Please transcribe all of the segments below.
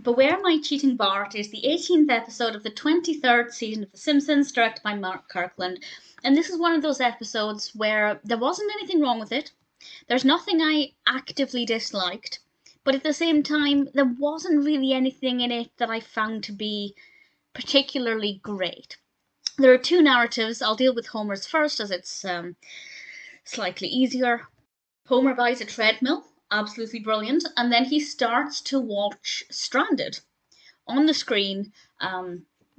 Beware My Cheating Bart is the 18th episode of the 23rd season of The Simpsons, directed by Kirkland. And this is one of those episodes where there wasn't anything wrong with it. There's nothing I actively disliked. But at the same time, there wasn't really anything in it that I found to be particularly great. There are two narratives. I'll deal with Homer's first, as it's slightly easier. Homer buys a treadmill. Absolutely brilliant. And then he starts to watch Stranded on the screen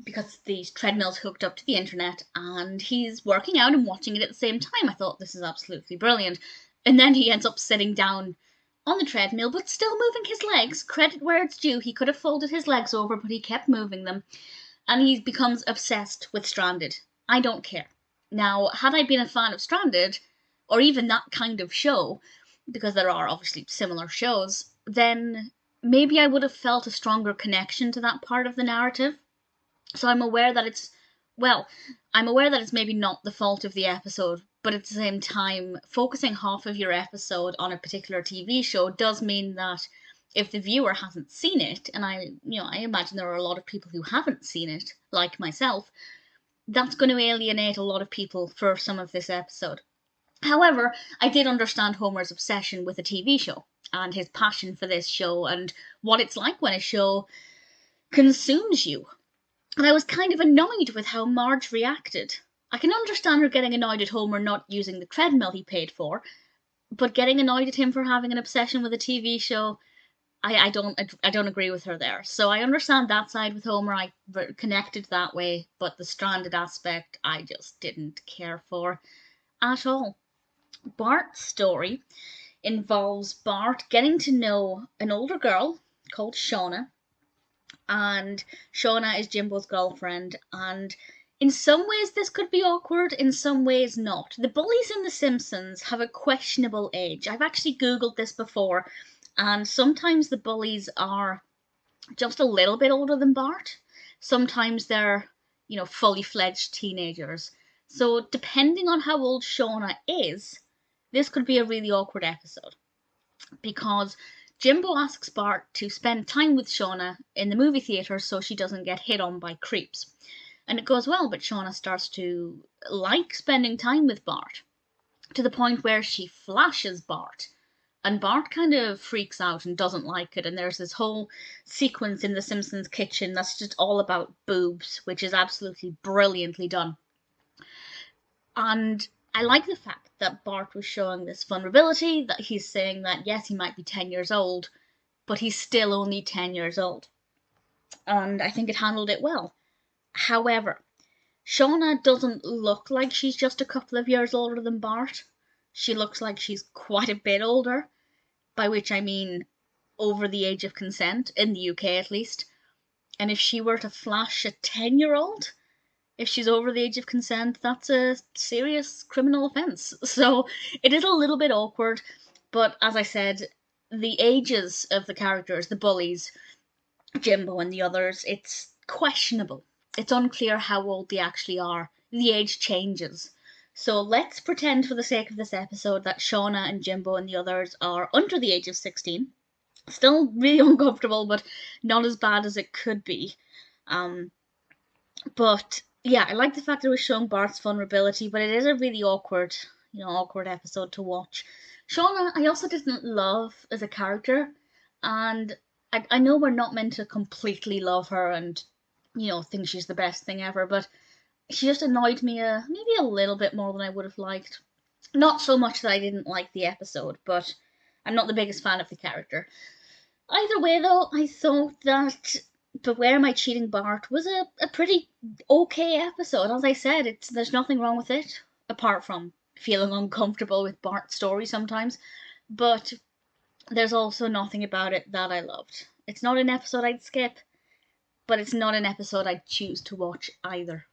because the treadmill's hooked up to the internet, and he's working out and watching it at the same time. I thought, this is absolutely brilliant. And then he ends up sitting down on the treadmill, but still moving his legs. Credit where it's due. He could have folded his legs over, but he kept moving them. And he becomes obsessed with Stranded. I don't care. Now, had I been a fan of Stranded, or even that kind of show, because there are obviously similar shows, then maybe I would have felt a stronger connection to that part of the narrative. So I'm aware that it's maybe not the fault of the episode, but at the same time, focusing half of your episode on a particular TV show does mean that if the viewer hasn't seen it, and I imagine there are a lot of people who haven't seen it, like myself, that's going to alienate a lot of people for some of this episode. However, I did understand Homer's obsession with a TV show and his passion for this show and what it's like when a show consumes you. And I was kind of annoyed with how Marge reacted. I can understand her getting annoyed at Homer not using the treadmill he paid for, but getting annoyed at him for having an obsession with a TV show, I don't agree with her there. So I understand that side with Homer. I connected that way, but the Stranded aspect I just didn't care for at all. Bart's story involves Bart getting to know an older girl called Shauna, and Shauna is Jimbo's girlfriend, and in some ways this could be awkward, in some ways not. The bullies in The Simpsons have a questionable age. I've actually Googled this before, and sometimes the bullies are just a little bit older than Bart. Sometimes they're, fully fledged teenagers. So depending on how old Shauna is, this could be a really awkward episode, because Jimbo asks Bart to spend time with Shauna in the movie theatre so she doesn't get hit on by creeps. And it goes well, but Shauna starts to like spending time with Bart, to the point where she flashes Bart. And Bart kind of freaks out and doesn't like it, and there's this whole sequence in the Simpsons kitchen that's just all about boobs, which is absolutely brilliantly done. And I like the fact that Bart was showing this vulnerability, that he's saying that, yes, he might be 10 years old, but he's still only 10 years old. And I think it handled it well. However, Shauna doesn't look like she's just a couple of years older than Bart. She looks like she's quite a bit older, by which I mean over the age of consent, in the UK at least. And if she were to flash a 10-year-old, if she's over the age of consent, that's a serious criminal offence. So it is a little bit awkward, but as I said, the ages of the characters, the bullies, Jimbo and the others, it's questionable. It's unclear how old they actually are. The age changes. So let's pretend for the sake of this episode that Shauna and Jimbo and the others are under the age of 16. Still really uncomfortable, but not as bad as it could be. But yeah, I like the fact that it was showing Bart's vulnerability, but it is a really awkward episode to watch. Shauna, I also didn't love as a character, and I know we're not meant to completely love her and, think she's the best thing ever, but she just annoyed me maybe a little bit more than I would have liked. Not so much that I didn't like the episode, but I'm not the biggest fan of the character. Either way, though, I thought that Beware My Cheating Bart was a pretty okay episode. As I said, there's nothing wrong with it, apart from feeling uncomfortable with Bart's story sometimes, but there's also nothing about it that I loved. It's not an episode I'd skip, but it's not an episode I'd choose to watch either.